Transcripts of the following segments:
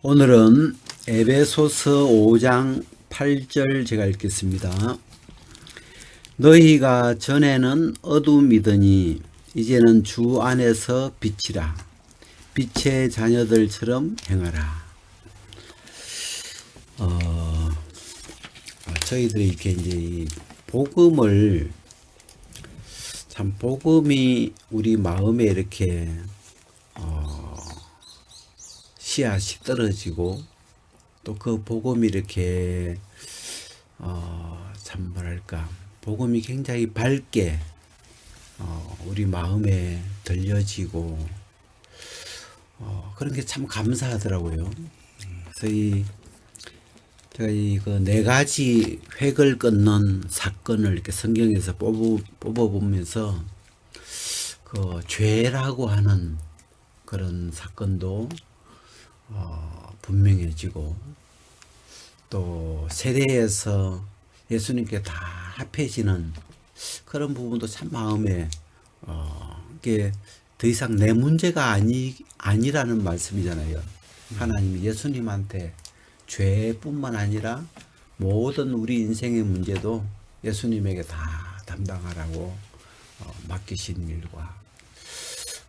오늘은 에베소서 5장 8절 제가 읽겠습니다. 너희가 전에는 어둠이더니 이제는 주 안에서 빛이라. 빛의 자녀들처럼 행하라. 저희들이 이렇게 이제 이 복음을 참 복음이 우리 마음에 이렇게 씨앗이 떨어지고 또 그 복음이 이렇게 참 뭐랄까 복음이 굉장히 밝게 우리 마음에 들려지고 그런 게 참 감사하더라고요. 그래서 제가 그 네 가지 획을 끊는 사건을 이렇게 성경에서 뽑아보면서 그 죄라고 하는 그런 사건도 분명해지고 또 세대에서 예수님께 다 합해지는 그런 부분도 참 마음에 이게 더 이상 내 문제가 아니라는 말씀이잖아요. 하나님이 예수님한테 죄뿐만 아니라 모든 우리 인생의 문제도 예수님에게 다 담당하라고 맡기신 일과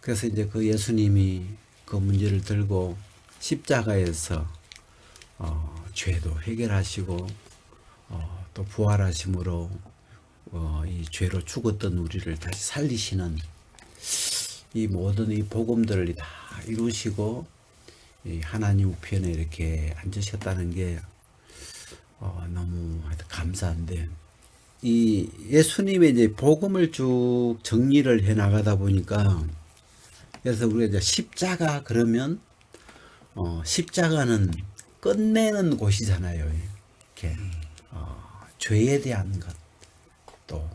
그래서 이제 그 예수님이 그 문제를 들고 십자가에서 죄도 해결하시고 또 부활하심으로 이 죄로 죽었던 우리를 다시 살리시는 이 모든 이 복음들을 다 이루시고 이 하나님 우편에 이렇게 앉으셨다는 게 너무 감사한데 이 예수님의 이제 복음을 쭉 정리를 해 나가다 보니까 그래서 우리가 이제 십자가 그러면 십자가는 끝내는 곳이잖아요. 이렇게 죄에 대한 것, 또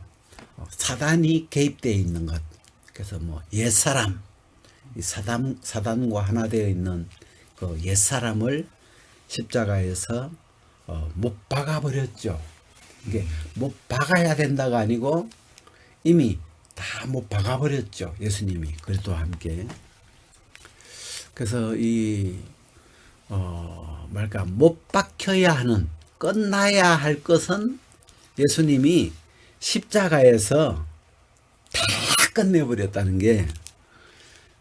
사단이 개입되어 있는 것. 그래서 뭐 옛사람, 이 사단과 하나 되어 있는 그 옛사람을 십자가에서 못 박아 버렸죠. 이게 못 박아야 된다가 아니고 이미 다 못 박아 버렸죠. 예수님이 그리스도와 함께. 그래서 말까 못 박혀야 하는 끝나야 할 것은 예수님이 십자가에서 다 끝내버렸다는 게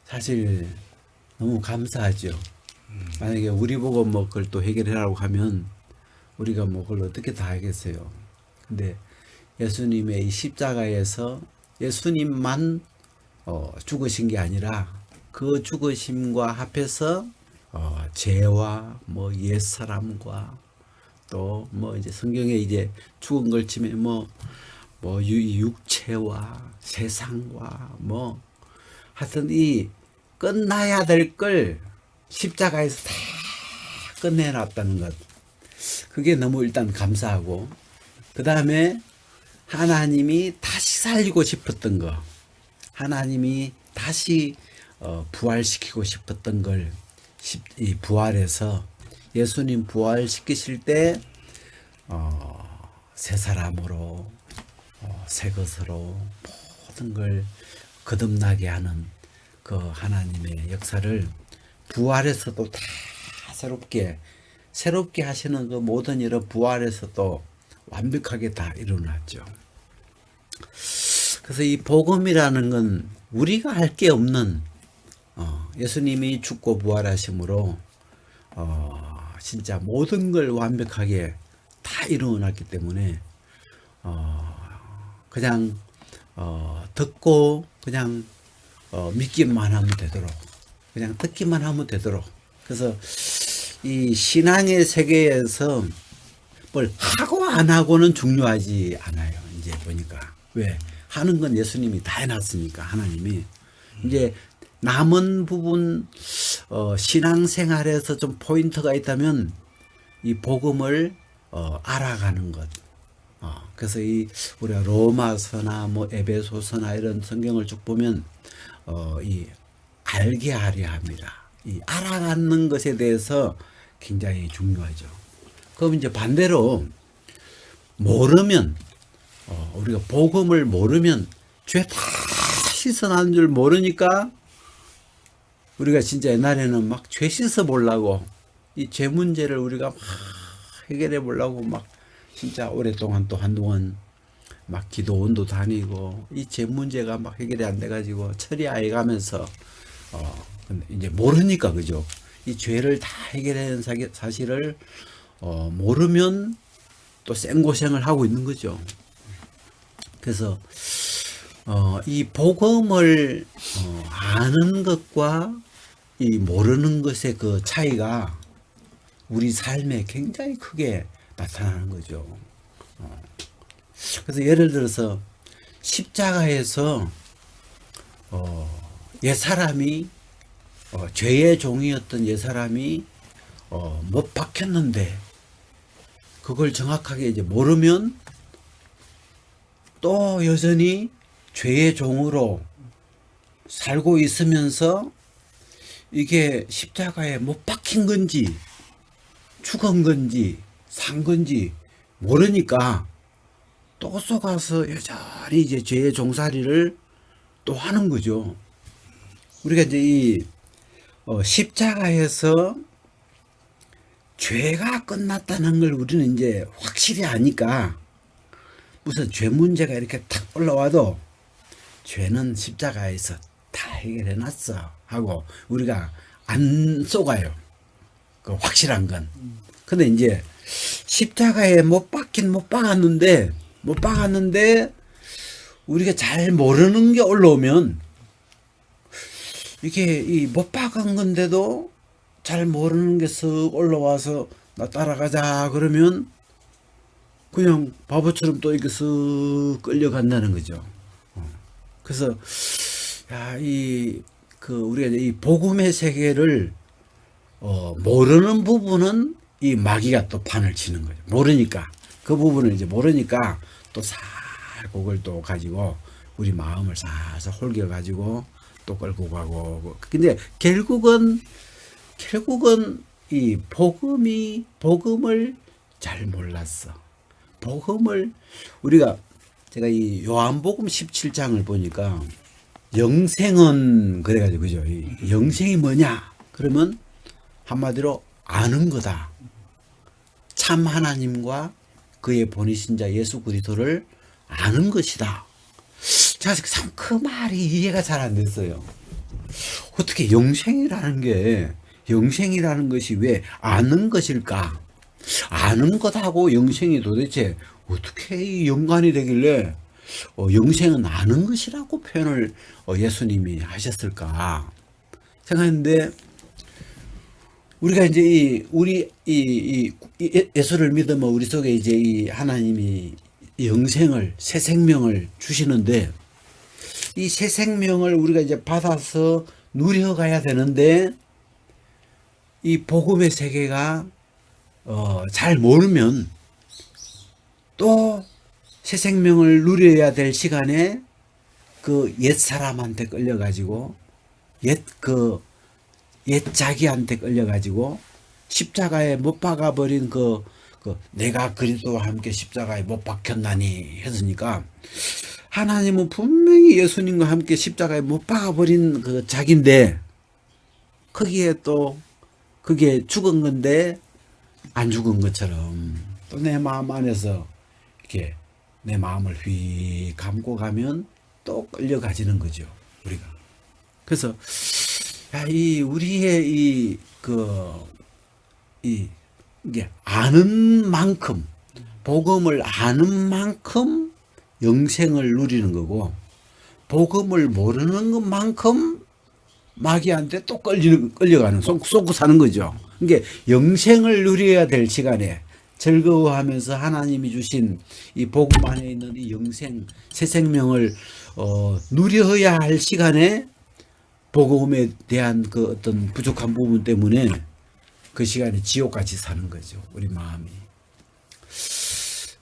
사실 너무 감사하죠. 만약에 우리 보고 뭐 그걸 또 해결하라고 하면 우리가 뭐 그걸 어떻게 다 하겠어요. 근데 예수님의 이 십자가에서 예수님만 죽으신 게 아니라 그 죽으심과 합해서 죄와 뭐 옛사람과 또 뭐 이제 성경에 이제 죽은 걸 치면 뭐 육체와 세상과 뭐 하여튼 이 끝나야 될 걸 십자가에서 다 끝내놨다는 것. 그게 너무 일단 감사하고 그 다음에 하나님이 다시 살리고 싶었던 거, 하나님이 다시 부활시키고 싶었던 걸 이 부활해서 예수님 부활시키실 때 새 사람으로 새 것으로 모든 걸 거듭나게 하는 그 하나님의 역사를 부활해서도 다 새롭게 하시는 그 모든 일을 부활해서 또 완벽하게 다 일어났죠. 그래서 이 복음이라는 건 우리가 할 게 없는 예수님이 죽고 부활하심으로 진짜 모든 걸 완벽하게 다 일어났기 때문에 그냥 듣고 그냥 믿기만 하면 되도록 그냥 듣기만 하면 되도록 그래서 이 신앙의 세계에서 뭘 하고 안 하고는 중요하지 않아요. 이제 보니까 왜 하는 건 예수님이 다 해놨으니까 하나님이 이제 남은 부분 신앙생활에서 좀 포인트가 있다면 이 복음을 알아가는 것. 그래서 우리가 로마서나 뭐 에베소서나 이런 성경을 쭉 보면 이 알게 하려 합니다. 이 알아가는 것에 대해서 굉장히 중요하죠. 그럼 이제 반대로 모르면 우리가 복음을 모르면 죄 다 씻어나는 줄 모르니까 우리가 진짜 옛날에는 막 죄 씻어 보려고 이 죄 문제를 우리가 막 해결해 보려고 막 진짜 오랫동안 또 한동안 막 기도원도 다니고 이 죄 문제가 막 해결이 안 돼가지고 철이 아예 가면서 근데 이제 모르니까 그죠. 이 죄를 다 해결하는 사실을 모르면 또 생고생을 하고 있는 거죠. 그래서 이 복음을 아는 것과 이 모르는 것의 그 차이가 우리 삶에 굉장히 크게 나타나는 거죠. 그래서 예를 들어서 십자가에서 옛사람이 죄의 종이었던 옛사람이 못 박혔는데 그걸 정확하게 이제 모르면 또 여전히 죄의 종으로 살고 있으면서 이게 십자가에 못 박힌 건지 죽은 건지 산 건지 모르니까 또 속아서 여전히 이제 죄의 종살이를 또 하는 거죠. 우리가 이제 이 십자가에서 죄가 끝났다는 걸 우리는 이제 확실히 아니까 무슨 죄 문제가 이렇게 탁 올라와도 죄는 십자가에서 다 해결해 놨어 하고 우리가 안 속아요. 그 확실한 건. 근데 이제 십자가에 못 박긴 못 박았는데 우리가 잘 모르는 게 올라오면 이게 이 못 박은 건데도 잘 모르는 게 쓱 올라와서 나 따라가자 그러면 그냥 바보처럼 또 이렇게 쓱 끌려간다는 거죠. 그래서 우리가 이 복음의 세계를 모르는 부분은 이 마귀가 또 판을 치는 거죠. 모르니까 그 부분을 이제 모르니까 또 살고 그걸 또 가지고 우리 마음을 살살 홀겨 가지고 또 끌고 가고. 근데 결국은 이 복음을 잘 몰랐어. 복음을 제가 이 요한복음 17장을 보니까 영생은 그래가지고 그죠. 이 영생이 뭐냐? 그러면 한마디로 아는 거다. 참 하나님과 그의 보내신 자 예수 그리스도를 아는 것이다. 제가 참 그 말이 이해가 잘 안 됐어요. 어떻게 영생이라는 것이 왜 아는 것일까? 아는 것하고 영생이 도대체 어떻게 연관이 되길래 영생은 아는 것이라고 표현을 예수님이 하셨을까 생각했는데, 우리가 이제 우리 예수를 믿으면 우리 속에 이제 이 하나님이 영생을 새 생명을 주시는데 이 새 생명을 우리가 이제 받아서 누려가야 되는데 이 복음의 세계가 잘 모르면 또 새 생명을 누려야 될 시간에 그 옛 사람한테 끌려가지고 옛 자기한테 끌려가지고 십자가에 못 박아버린 내가 그리스도와 함께 십자가에 못 박혔나니 했으니까 하나님은 분명히 예수님과 함께 십자가에 못 박아버린 그 자기인데 거기에 또 그게 죽은 건데 안 죽은 것처럼 또 내 마음 안에서 이렇게 내 마음을 휙 감고 가면 또 끌려가지는 거죠, 우리가. 그래서 우리의 이게 아는 만큼, 복음을 아는 만큼 영생을 누리는 거고, 복음을 모르는 것만큼 마귀한테 또 끌려가는, 쏟고 사는 거죠. 이게 영생을 누려야 될 시간에 즐거워하면서 하나님이 주신 이 복음 안에 있는 이 영생, 새 생명을 누려야 할 시간에 복음에 대한 그 어떤 부족한 부분 때문에 그 시간에 지옥같이 사는 거죠, 우리 마음이.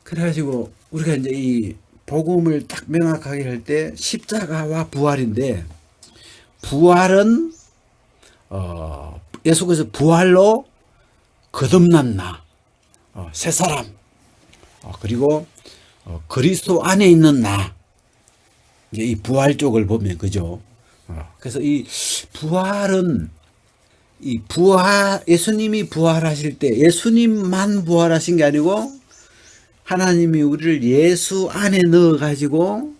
그래가지고 우리가 이제 이 복음을 딱 명확하게 할 때 십자가와 부활인데, 부활은 예수께서 부활로 거듭난 나, 새 사람, 그리고 그리스도 안에 있는 나, 이제 이 부활 쪽을 보면 그죠. 그래서 이 부활은 이 예수님이 부활하실 때 예수님만 부활하신 게 아니고 하나님이 우리를 예수 안에 넣어 가지고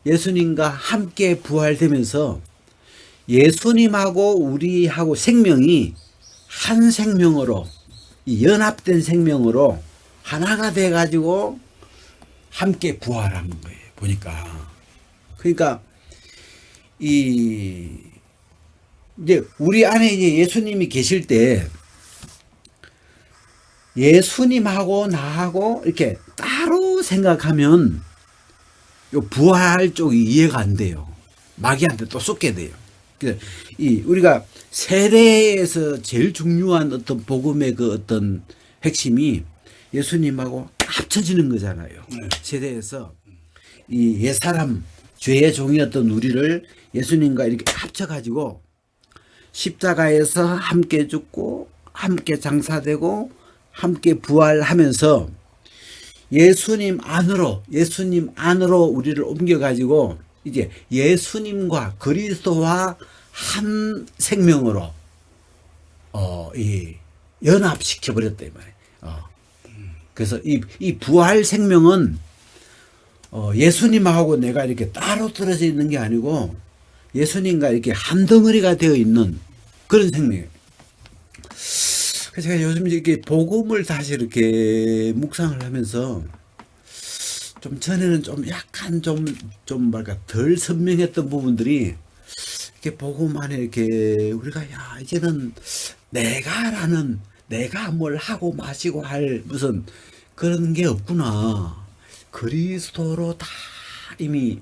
예수님과 함께 부활되면서 예수님하고 우리하고 생명이 한 생명으로 이 연합된 생명으로 하나가 돼 가지고 함께 부활하는 거예요. 보니까 그러니까 이제 우리 안에 이제 예수님이 계실 때 예수님하고 나하고 이렇게 따로 생각하면 요 부활 쪽이 이해가 안 돼요. 마귀한테 또 쏟게 돼요. 이 우리가 세례에서 제일 중요한 어떤 복음의 그 어떤 핵심이 예수님하고 합쳐지는 거잖아요. 세례에서 이 옛사람 죄의 종이었던 우리를 예수님과 이렇게 합쳐가지고 십자가에서 함께 죽고 함께 장사되고 함께 부활하면서 예수님 안으로 우리를 옮겨가지고 이제 예수님과 그리스도와 한 생명으로 이 연합시켜 버렸다 이 말이에요. 그래서 이 부활 생명은 예수님하고 내가 이렇게 따로 떨어져 있는 게 아니고 예수님과 이렇게 한 덩어리가 되어 있는 그런 생명이에요. 그래서 제가 요즘 이렇게 복음을 다시 이렇게 묵상을 하면서 좀 전에는 좀 약간 좀 뭐랄까 덜 선명했던 부분들이 이렇게 복음 안에 이렇게 우리가 야 이제는 내가 뭘 하고 마시고 할 무슨 그런 게 없구나. 그리스도로 다 이미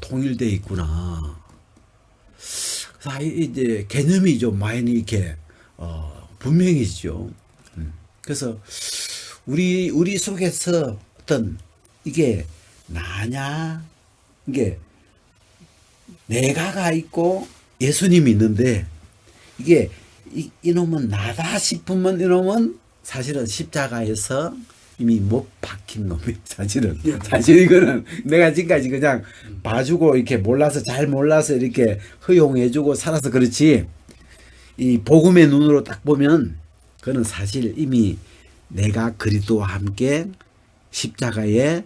통일돼 있구나. 그래서 이제 개념이 좀 많이 이렇게 분명해지죠. 그래서 우리 속에서 어떤 이게 나냐 이게 내가가 있고 예수님이 있는데 이게 이놈은 나다 싶으면 이놈은 사실은 십자가에서 이미 못 박힌 놈이 사실 이거는 내가 지금까지 그냥 봐주고 이렇게 잘 몰라서 이렇게 허용해주고 살아서 그렇지 이 복음의 눈으로 딱 보면 그는 사실 이미 내가 그리스도와 함께 십자가에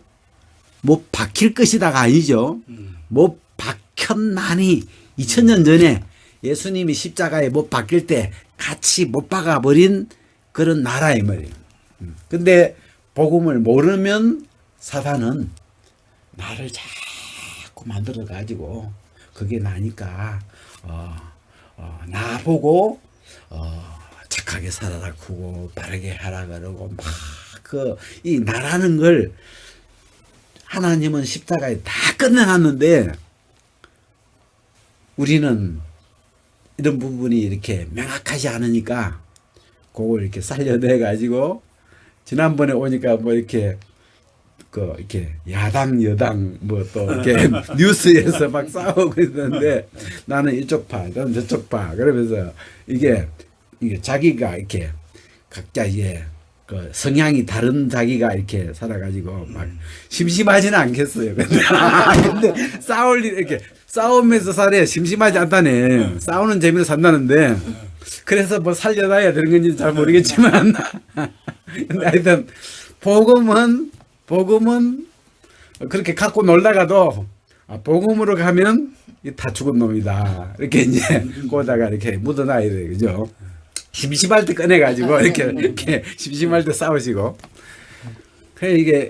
못 박힐 것이다가 아니죠. 못 박혔나니 2000년 전에 예수님이 십자가에 못 박힐 때 같이 못 박아버린 그런 나라의 말이에요. 근데 복음을 모르면 사단은 나를 자꾸 만들어 가지고 그게 나니까 나보고 착하게 살아라 크고 바르게 하라 그러고 막 이 나라는 걸 하나님은 십자가에 다 끝내놨는데 우리는 이런 부분이 이렇게 명확하지 않으니까 그걸 이렇게 살려내 가지고 지난번에 오니까 뭐 이렇게 이렇게 야당 여당 뭐 또 이렇게 뉴스에서 막 싸우고 있는데 나는 이쪽 파, 나는 저쪽 파 그러면서 이게 자기가 이렇게 각자 이제 그 성향이 다른 자기가 이렇게 살아가지고 막 심심하지는 않겠어요. 근데 싸울 일 이렇게 싸우면서 살아야 심심하지 않다네. 싸우는 재미로 산다는데 그래서 뭐 살려놔야 되는 건지 잘 모르겠지만 근데 하여튼 복음은 그렇게 갖고 놀다가도 복음으로 가면 다 죽은 놈이다. 이렇게 이제 거다가 이렇게 묻어놔야 돼. 그죠? 심심할 때 꺼내가지고 이렇게 심심할 때 싸우시고. 그래 이게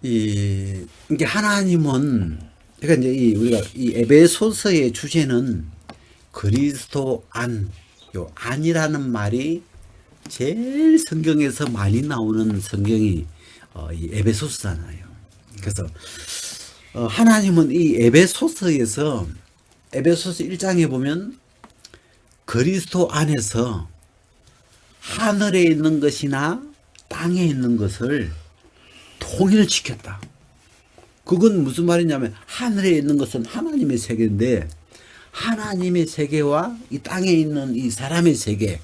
이게 하나님은 그러니까 이제 우리가 이 에베소서의 주제는 그리스도 요 안이라는 말이 제일 성경에서 많이 나오는 성경이 이 에베소서잖아요. 그래서 하나님은 이 에베소서 1장에 보면 그리스도 안에서 하늘에 있는 것이나 땅에 있는 것을 통일시켰다. 그건 무슨 말이냐면 하늘에 있는 것은 하나님의 세계인데 하나님의 세계와 이 땅에 있는 이 사람의 세계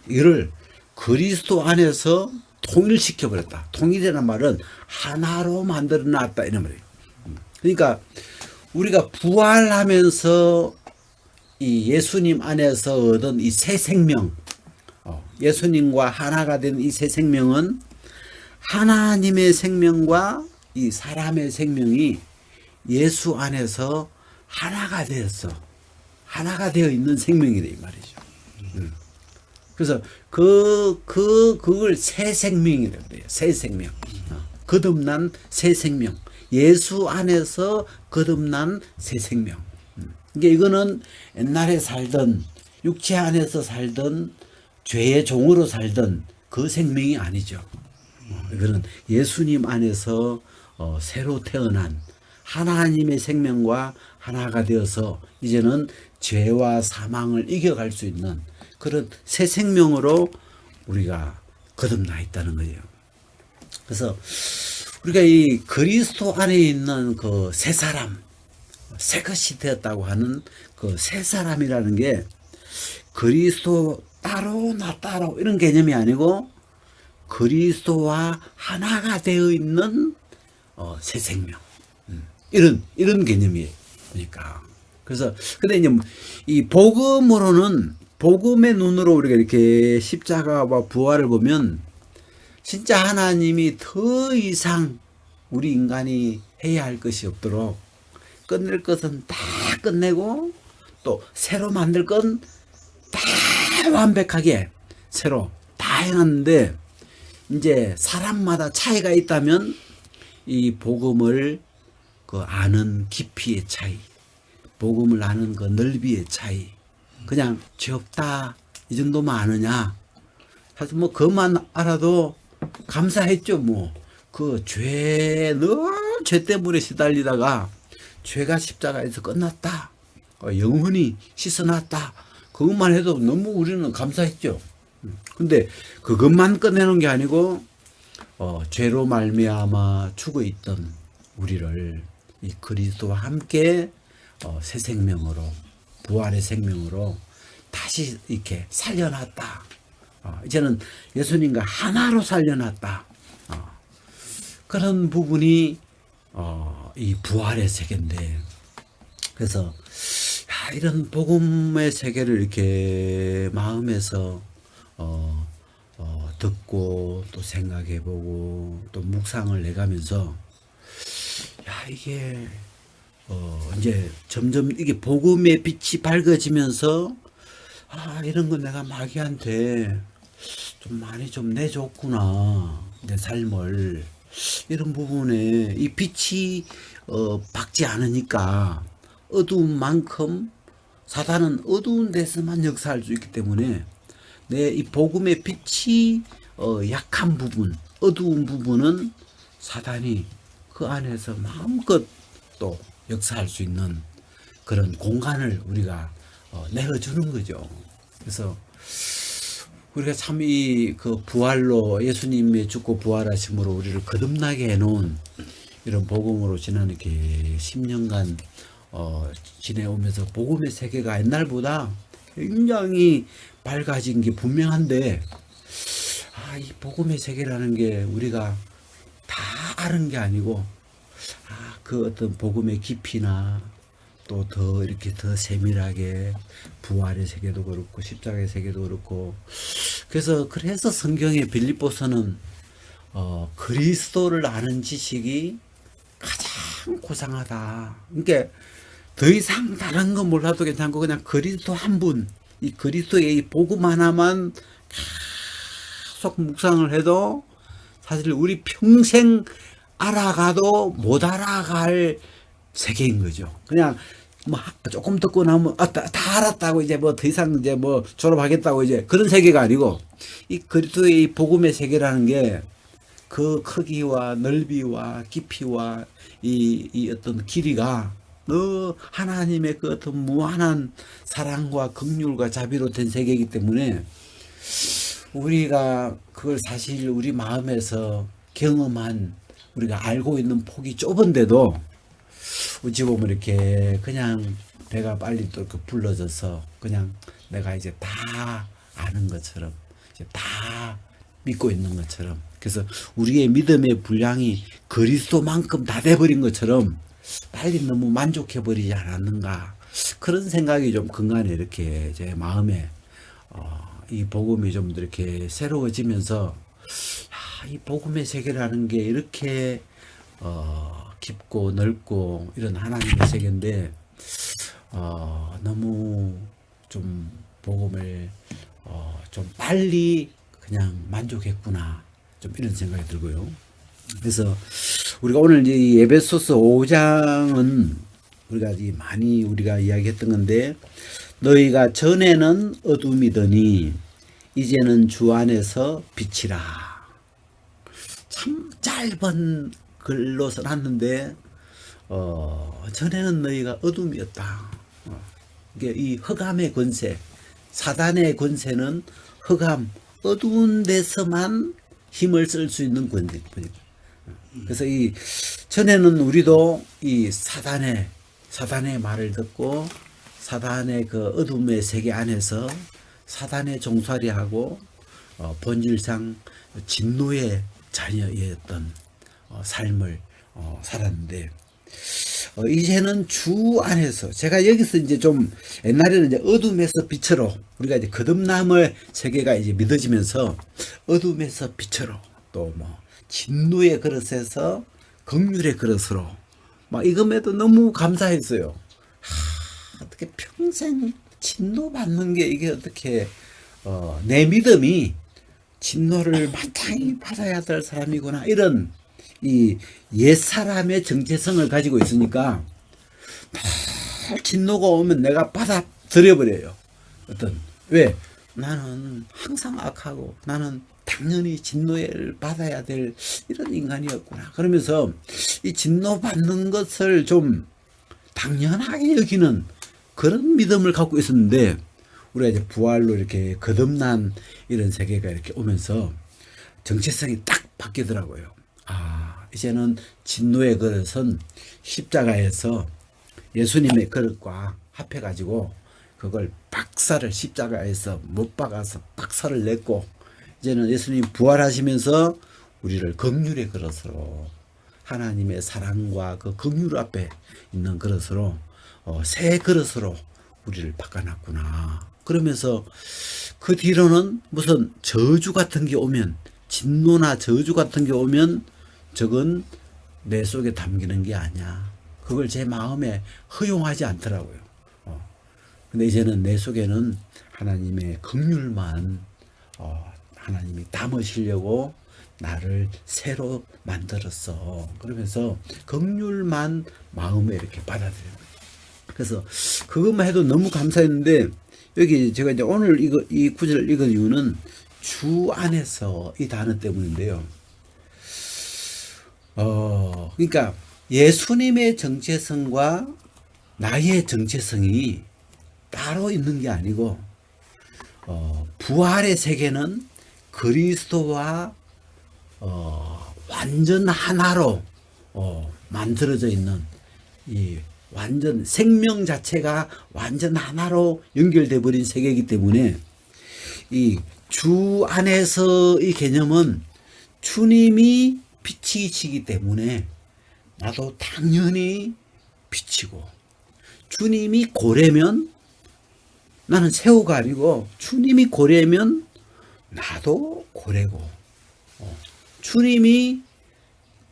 이를 그리스도 안에서 통일시켜 버렸다. 통일이라는 말은 하나로 만들어 놨다 이런 말이에요. 그러니까 우리가 부활하면서 이 예수님 안에서 얻은 이 새 생명, 예수님과 하나가 된 이 새 생명은 하나님의 생명과 이 사람의 생명이 예수 안에서 하나가 되었어. 하나가 되어 있는 생명이다 이 말이죠. 그래서 그걸 새 생명이라고 그래요. 새 생명. 거듭난 새 생명. 예수 안에서 거듭난 새 생명. 이거는 옛날에 살던 육체 안에서 살던 죄의 종으로 살던 그 생명이 아니죠. 이거는 예수님 안에서 새로 태어난 하나님의 생명과 하나가 되어서 이제는 죄와 사망을 이겨갈 수 있는 그런 새 생명으로 우리가 거듭나 있다는 거예요. 그래서 우리가 이 그리스도 안에 있는 그 새 사람, 새 것이 되었다고 하는 그 새 사람이라는 게 그리스도 따로 나 따로 이런 개념이 아니고 그리스도와 하나가 되어 있는 새 생명, 이런 개념이에요. 그러니까 그래서 근데 이제 이 복음으로는 복음의 눈으로 우리가 이렇게 십자가와 부활을 보면 진짜 하나님이 더 이상 우리 인간이 해야 할 것이 없도록 끝낼 것은 다 끝내고 또 새로 만들 건 다 완벽하게 새로 다 해놨는데 이제 사람마다 차이가 있다면 이 복음을 그 아는 깊이의 차이, 복음을 아는 그 넓이의 차이, 그냥 죄 없다 이 정도만 아느냐, 사실 뭐 그것만 알아도 감사했죠. 뭐 그 죄 늘 죄 때문에 시달리다가 죄가 십자가에서 끝났다, 영원히 씻어놨다, 그것만 해도 너무 우리는 감사했죠. 근데 그것만 끝내는 게 아니고 죄로 말미암아 죽어 있던 우리를 이 그리스도와 함께 새 생명으로, 부활의 생명으로 다시 이렇게 살려놨다. 이제는 예수님과 하나로 살려놨다. 그런 부분이 이 부활의 세계인데, 그래서 이런 복음의 세계를 이렇게 마음에서 듣고 또 생각해보고 또 묵상을 해가면서 이게 이제 점점 이게 복음의 빛이 밝아지면서 이런 거 내가 마귀한테 좀 많이 좀 내줬구나, 내 삶을. 이런 부분에 이 빛이 밝지 않으니까 어두운 만큼 사단은 어두운 데서만 역사할 수 있기 때문에 내 이 복음의 빛이 약한 부분, 어두운 부분은 사단이 그 안에서 마음껏 또 역사할 수 있는 그런 공간을 우리가 내어주는 거죠. 그래서 우리가 참 이 그 부활로, 예수님의 죽고 부활하심으로 우리를 거듭나게 해놓은 이런 복음으로 지난 이렇게 10년간 지내오면서 복음의 세계가 옛날보다 굉장히 밝아진 게 분명한데, 이 복음의 세계라는 게 우리가 다 아는 게 아니고 그 어떤 복음의 깊이나 또 더 이렇게 더 세밀하게 부활의 세계도 그렇고 십자가의 세계도 그렇고, 그래서 성경의 빌립보서는 그리스도를 아는 지식이 가장 고상하다. 그러니까 더 이상 다른 거 몰라도 괜찮고 그냥 그리스도 한 분, 이 그리스도의 이 복음 하나만 계속 묵상을 해도 사실 우리 평생 알아가도 못 알아갈 세계인 거죠. 그냥 뭐 조금 듣고 나면 다 알았다고 이제 뭐 더 이상 이제 뭐 졸업하겠다고 이제 그런 세계가 아니고, 이 그리스도의 이 복음의 세계라는 게 그 크기와 넓이와 깊이와 이 어떤 길이가 하나님의 그 어떤 무한한 사랑과 긍휼과 자비로 된 세계이기 때문에 우리가 그걸 사실 우리 마음에서 경험한, 우리가 알고 있는 폭이 좁은데도 어찌 보면 이렇게 그냥 배가 빨리 또 이렇게 불러져서 그냥 내가 이제 다 아는 것처럼, 이제 다 믿고 있는 것처럼, 그래서 우리의 믿음의 분량이 그리스도만큼 다 돼버린 것처럼 빨리 너무 만족해버리지 않았는가, 그런 생각이 좀 근간에 이렇게 제 마음에 이 복음이 좀 이렇게 새로워지면서 이 복음의 세계라는 게 이렇게 깊고 넓고 이런 하나님의 세계인데 너무 좀 복음을 좀 빨리 그냥 만족했구나, 좀 이런 생각이 들고요. 그래서 우리가 오늘 이 에베소서 5장은 우리가 많이 우리가 이야기했던 건데, 너희가 전에는 어둠이더니 이제는 주 안에서 빛이라. 참 짧은 글로 써놨는데 전에는 너희가 어둠이었다. 이게 이 흑암의 권세, 사단의 권세는 흑암, 어두운 데서만 힘을 쓸 수 있는 권세입니다. 그래서 이 전에는 우리도 이 사단의 말을 듣고 사단의 그 어둠의 세계 안에서 사단의 종살이하고 본질상 진노의 자녀였던 삶을 살았는데, 이제는 주 안에서, 제가 여기서 이제 좀 옛날에는 이제 어둠에서 빛으로, 우리가 이제 거듭남의 세계가 이제 믿어지면서 어둠에서 빛으로, 또 뭐 진노의 그릇에서 긍휼의 그릇으로, 막 이것에도 너무 감사했어요. 어떻게 평생 진노 받는 게 이게 어떻게 내 믿음이 진노를 마땅히 받아야 될 사람이구나, 이런 이 옛사람의 정체성을 가지고 있으니까 늘 진노가 오면 내가 받아들여버려요. 왜? 나는 항상 악하고 나는 당연히 진노를 받아야 될 이런 인간이었구나, 그러면서 이 진노 받는 것을 좀 당연하게 여기는 그런 믿음을 갖고 있었는데, 우리가 이제 부활로 이렇게 거듭난 이런 세계가 이렇게 오면서 정체성이 딱 바뀌더라고요. 이제는 진노의 그릇은 십자가에서 예수님의 그릇과 합해가지고 그걸 박살을, 십자가에서 못 박아서 박살을 냈고, 이제는 예수님 부활하시면서 우리를 긍휼의 그릇으로, 하나님의 사랑과 그 긍휼 앞에 있는 그릇으로, 새 그릇으로 우리를 바꿔놨구나. 그러면서 그 뒤로는 무슨 저주 같은 게 오면, 진노나 저주 같은 게 오면 저건 내 속에 담기는 게 아니야. 그걸 제 마음에 허용하지 않더라고요. 근데 이제는 내 속에는 하나님의 긍휼만 하나님이 담으시려고 나를 새로 만들었어. 그러면서 긍휼만 마음에 이렇게 받아들여요. 그래서 그것만 해도 너무 감사했는데, 여기 제가 이제 오늘 이 구절을 읽은 이유는 주 안에서 이 단어 때문인데요. 그러니까 예수님의 정체성과 나의 정체성이 따로 있는 게 아니고, 부활의 세계는 그리스도와 완전 하나로 만들어져 있는, 이 완전 생명 자체가 완전 하나로 연결돼 버린 세계이기 때문에, 이 주 안에서 이 개념은 주님이 빛이시기 때문에 나도 당연히 빛이고, 주님이 고래면 나는 새우가 아니고 주님이 고래면 나도 고래고, 주님이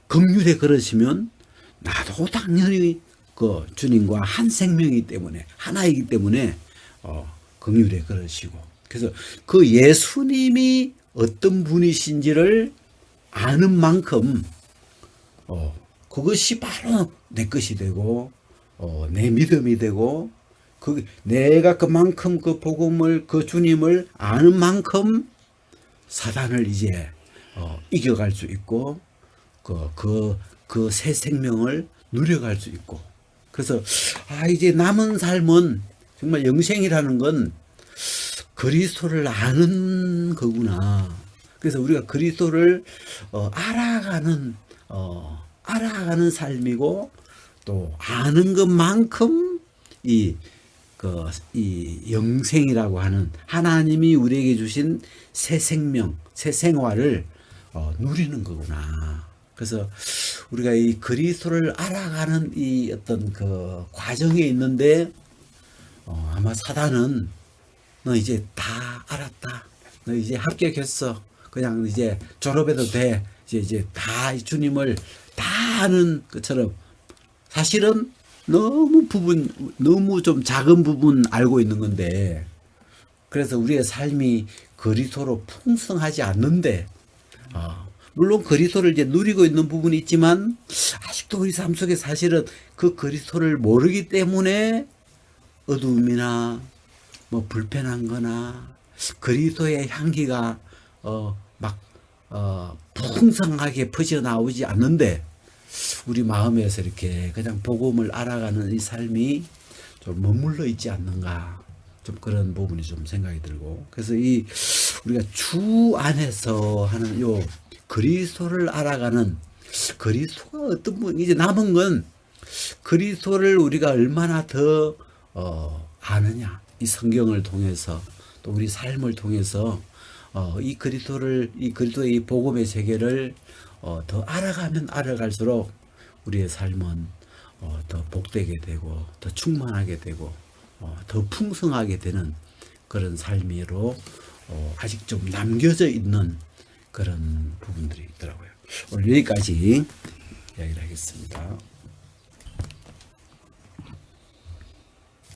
긍휼에 그러시면 나도 당연히 그 주님과 한 생명이기 때문에, 하나이기 때문에 긍휼에 그러시고, 그래서 그 예수님이 어떤 분이신지를 아는 만큼 그것이 바로 내 것이 되고 내 믿음이 되고, 내가 그만큼 그 복음을, 그 주님을 아는 만큼 사단을 이제 이겨갈 수 있고 그 새 생명을 누려갈 수 있고, 그래서 이제 남은 삶은 정말 영생이라는 건 그리스도를 아는 거구나. 그래서 우리가 그리스도를 알아가는 삶이고, 또 아는 것만큼 이 영생이라고 하는 하나님이 우리에게 주신 새 생명, 새 생활을 누리는 거구나. 그래서 우리가 이 그리스도를 알아가는 이 어떤 그 과정에 있는데, 아마 사단은 너 이제 다 알았다. 너 이제 합격했어. 그냥 이제 졸업해도 돼. 이제 다 주님을 다 아는 것처럼 사실은 너무 좀 작은 부분 알고 있는 건데 그래서 우리의 삶이 그리스도로 풍성하지 않는데 물론 그리스도를 이제 누리고 있는 부분이 있지만 아직도 우리 삶 속에 사실은 그 그리스도를 모르기 때문에 어두움이나 뭐 불편한 거나 그리스도의 향기가 막 풍성하게 퍼져 나오지 않는데 우리 마음에서 이렇게 그냥 복음을 알아가는 이 삶이 좀 머물러 있지 않는가 좀 그런 부분이 좀 생각이 들고 그래서 이 우리가 주 안에서 하는 요 그리스도를 알아가는 그리스도가 어떤 분 이제 남은 건 그리스도를 우리가 얼마나 더 아느냐 이 성경을 통해서 또 우리 삶을 통해서 이 그리스도의 이 복음의 세계를 더 알아가면 알아갈수록 우리의 삶은 더 복되게 되고 더 충만하게 되고 더 풍성하게 되는 그런 삶으로 아직 좀 남겨져 있는 그런 부분들이 있더라고요. 오늘 여기까지 이야기를 하겠습니다.